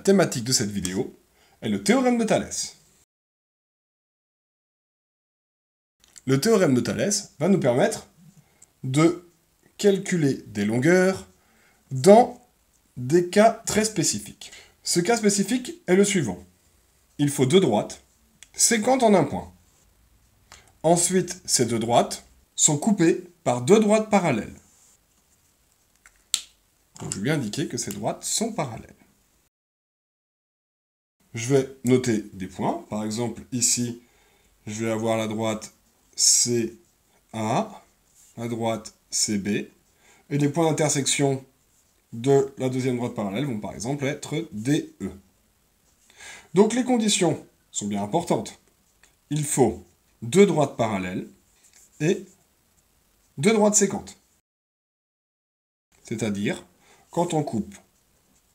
thématique de cette vidéo est le théorème de Thalès. Le théorème de Thalès va nous permettre de calculer des longueurs dans des cas très spécifiques. Ce cas spécifique est le suivant. Il faut deux droites séquentes en un point. Ensuite, ces deux droites sont coupées par deux droites parallèles. Donc, je vais bien indiquer que ces droites sont parallèles. Je vais noter des points. Par exemple, ici, je vais avoir la droite CA, la droite CB, et les points d'intersection de la deuxième droite parallèle vont par exemple être DE. Donc les conditions sont bien importantes. Il faut deux droites parallèles et deux droites séquentes. C'est-à-dire, quand on coupe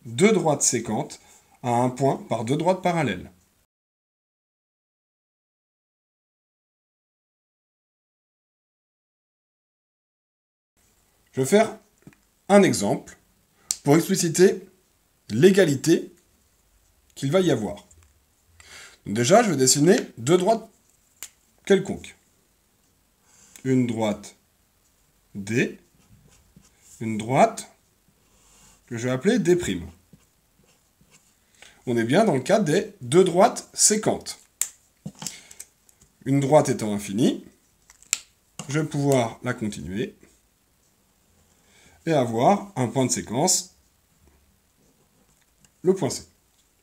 deux droites séquentes à un point par deux droites parallèles. Je vais faire un exemple pour expliciter l'égalité qu'il va y avoir. Donc déjà, je vais dessiner deux droites quelconques. Une droite D, une droite que je vais appeler D'. On est bien dans le cas des deux droites séquentes. Une droite étant infinie, je vais pouvoir la continuer et avoir un point de séquence, le point C.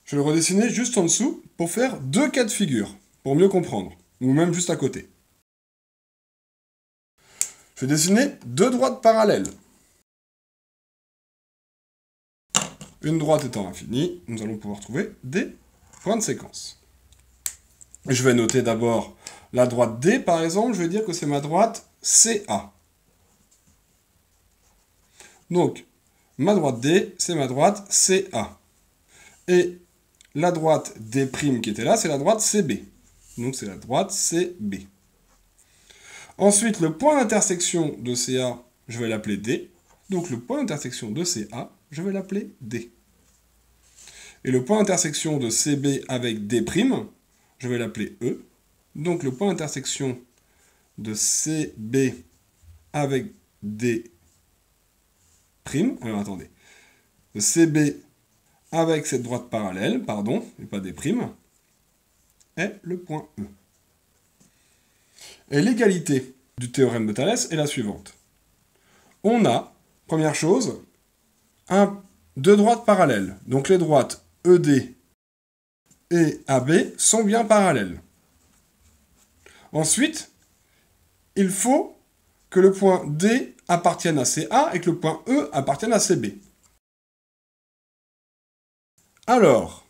Je vais le redessiner juste en dessous pour faire deux cas de figure, pour mieux comprendre, ou même juste à côté. Je vais dessiner deux droites parallèles. Une droite étant infinie, nous allons pouvoir trouver des points de séquence. Je vais noter d'abord la droite D, par exemple, je vais dire que c'est ma droite CA. Donc, ma droite D, c'est ma droite CA. Et la droite D' qui était là, c'est la droite CB. Donc, c'est la droite CB. Ensuite, le point d'intersection de CA, je vais l'appeler D. Donc, le point d'intersection de CA, je vais l'appeler D. Et le point d'intersection de CB avec D', je vais l'appeler E. Donc, le point d'intersection de CB avec D', alors attendez, de CB avec cette droite parallèle, pardon, et pas D', est le point E. Et l'égalité du théorème de Thalès est la suivante. On a, première chose, deux droites parallèles. Donc les droites ED et AB sont bien parallèles. Ensuite, il faut que le point D appartienne à CA et que le point E appartienne à CB. Alors,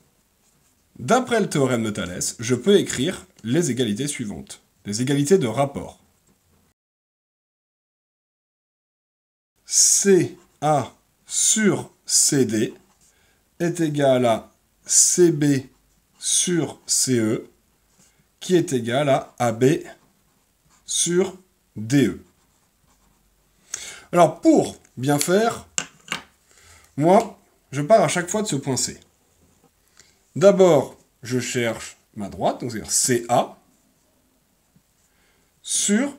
d'après le théorème de Thalès, je peux écrire les égalités suivantes, les égalités de rapport. CA sur CD est égal à CB sur CE, qui est égal à AB sur DE. Alors, pour bien faire, moi, je pars à chaque fois de ce point C. D'abord, je cherche ma droite, donc c'est-à-dire CA sur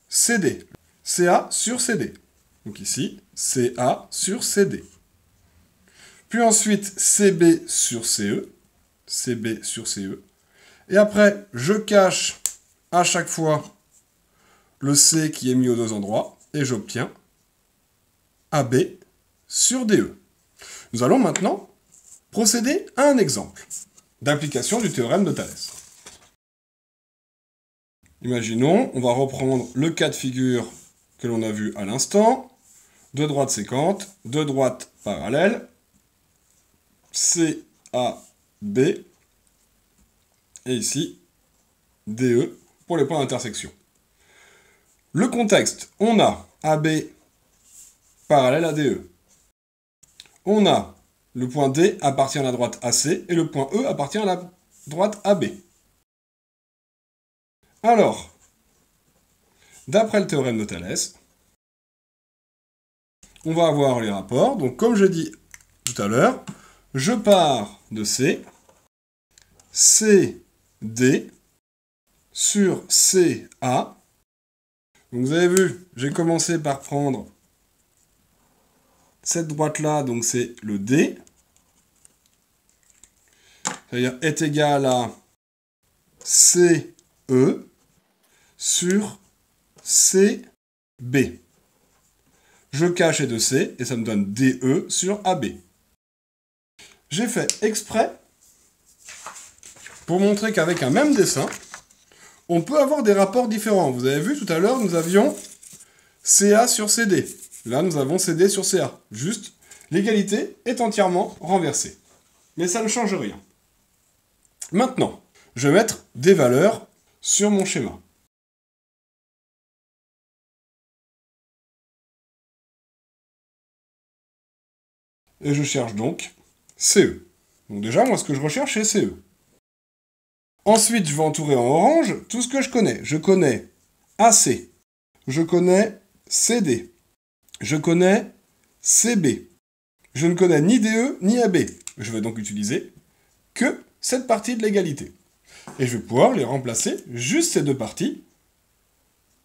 CD. CA sur CD. Donc ici, CA sur CD. Puis ensuite, CB sur CE. CB sur CE. Et après, je cache à chaque fois le C qui est mis aux deux endroits. Et j'obtiens AB sur DE. Nous allons maintenant procéder à un exemple d'application du théorème de Thalès. Imaginons, on va reprendre le cas de figure que l'on a vu à l'instant. Deux droites séquentes, deux droites parallèles, CAB, et ici, DE pour les points d'intersection. Le contexte, on a AB parallèle à DE. On a le point D appartient à la droite AC et le point E appartient à la droite AB. Alors, d'après le théorème de Thalès, on va avoir les rapports. Donc, comme je dis tout à l'heure, Je pars de C, CD sur CA. Donc vous avez vu, j'ai commencé par prendre cette droite-là, donc c'est le D. C'est-à-dire est égal à CE sur CB. Je cache les deux C et ça me donne DE sur AB. J'ai fait exprès pour montrer qu'avec un même dessin, on peut avoir des rapports différents. Vous avez vu tout à l'heure, nous avions CA sur CD. Là, nous avons CD sur CA. Juste, l'égalité est entièrement renversée. Mais ça ne change rien. Maintenant, je vais mettre des valeurs sur mon schéma. Et je cherche donc CE. Donc déjà, moi, ce que je recherche, c'est CE. Ensuite, je vais entourer en orange tout ce que je connais. Je connais AC. Je connais CD. Je connais CB. Je ne connais ni DE ni AB. Je vais donc utiliser que cette partie de l'égalité. Et je vais pouvoir les remplacer, juste ces deux parties,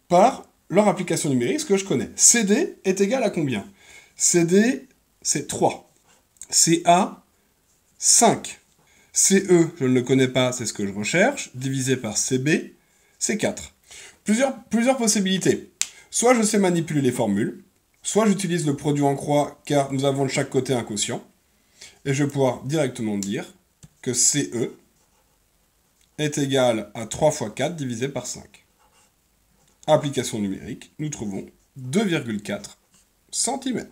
par leur application numérique, ce que je connais. CD est égal à combien? CD, c'est 3. CA, 5. CE, je ne le connais pas, c'est ce que je recherche, divisé par CB, c'est 4. Plusieurs possibilités. Soit je sais manipuler les formules, soit j'utilise le produit en croix, car nous avons de chaque côté un quotient, et je vais pouvoir directement dire que CE est égal à 3 fois 4 divisé par 5. Application numérique, nous trouvons 2,4 cm.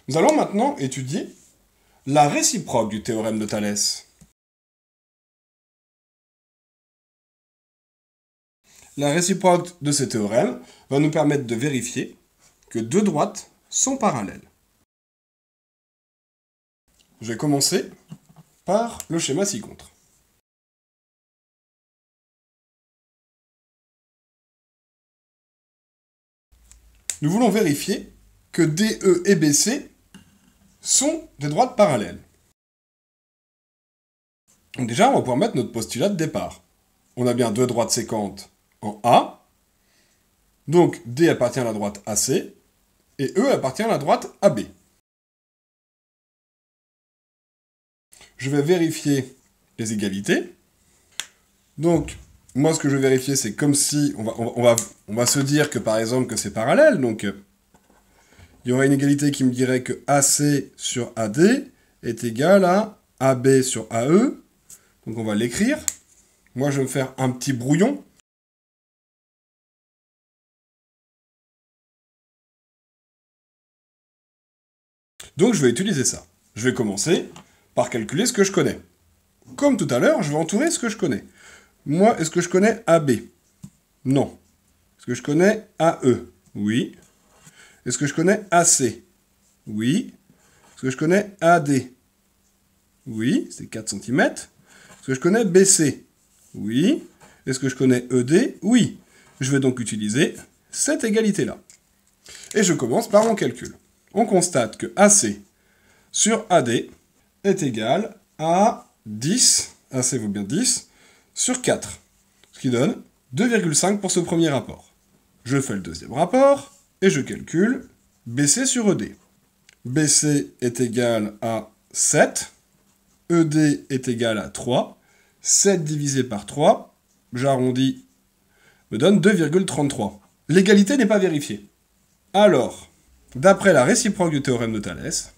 Nous allons maintenant étudier la réciproque du théorème de Thalès. La réciproque de ce théorème va nous permettre de vérifier que deux droites sont parallèles. Je vais commencer par le schéma ci-contre. Nous voulons vérifier que DE et BC sont des droites parallèles. Donc déjà, on va pouvoir mettre notre postulat de départ. On a bien deux droites séquentes en A. Donc D appartient à la droite AC et E appartient à la droite AB. Je vais vérifier les égalités. Donc, moi, ce que je vais vérifier, c'est comme si on va se dire que, par exemple, que c'est parallèle. Donc, il y aurait une égalité qui me dirait que AC sur AD est égal à AB sur AE. Donc, on va l'écrire. Moi, je vais me faire un petit brouillon. Donc, je vais utiliser ça. Je vais commencer par calculer ce que je connais. Comme tout à l'heure, je vais entourer ce que je connais. Moi, est-ce que je connais AB? Non. Est-ce que je connais AE? Oui. Est-ce que je connais AC? Oui. Est-ce que je connais AD? Oui, c'est 4 cm. Est-ce que je connais BC? Oui. Est-ce que je connais ED? Oui. Je vais donc utiliser cette égalité-là. Et je commence par mon calcul. On constate que AC sur AD est égal à 10, AC vaut bien 10, sur 4. Ce qui donne 2,5 pour ce premier rapport. Je fais le deuxième rapport et je calcule BC sur ED. BC est égal à 7, ED est égal à 3, 7 divisé par 3, j'arrondis, me donne 2,33. L'égalité n'est pas vérifiée. Alors, d'après la réciproque du théorème de Thalès,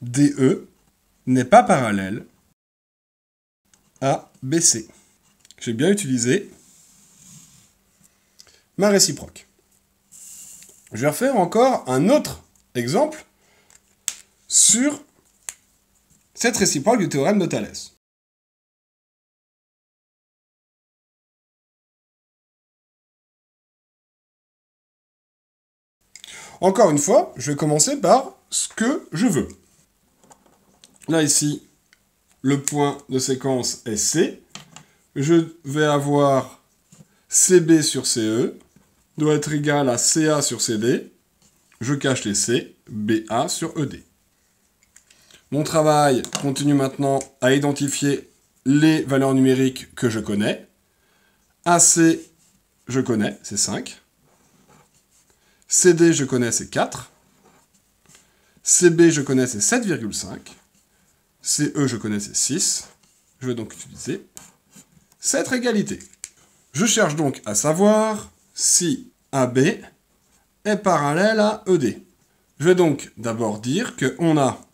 DE n'est pas parallèle à BC. J'ai bien utilisé ma réciproque. Je vais refaire encore un autre exemple sur cette réciproque du théorème de Thalès. Encore une fois, je vais commencer par ce que je veux. Là, ici, le point de séquence est C. Je vais avoir CB sur CE, doit être égal à CA sur CD. je cache les C, BA sur ED. Mon travail continue maintenant à identifier les valeurs numériques que je connais. AC, je connais, c'est 5. CD, je connais, c'est 4. CB, je connais, c'est 7,5. CE, je connais, c'est 6. Je vais donc utiliser cette égalité. Je cherche donc à savoir si AB est parallèle à ED. Je vais donc d'abord dire qu'on a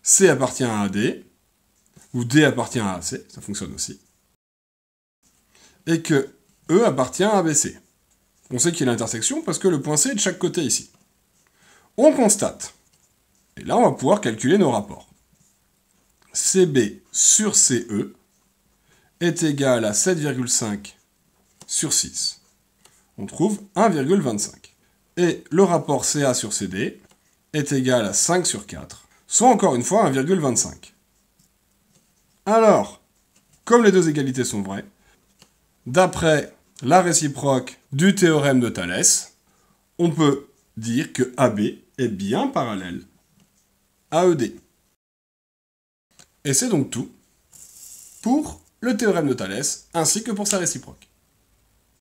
C appartient à AD, ou D appartient à AC, ça fonctionne aussi, et que E appartient à ABC. On sait qu'il y a l'intersection parce que le point C est de chaque côté ici. On constate, et là on va pouvoir calculer nos rapports. CB sur CE est égal à 7,5 sur 6. On trouve 1,25. Et le rapport CA sur CD est égal à 5 sur 4, soit encore une fois 1,25. Alors, comme les deux égalités sont vraies, d'après la réciproque du théorème de Thalès, on peut dire que AB est bien parallèle à ED. Et c'est donc tout pour le théorème de Thalès ainsi que pour sa réciproque.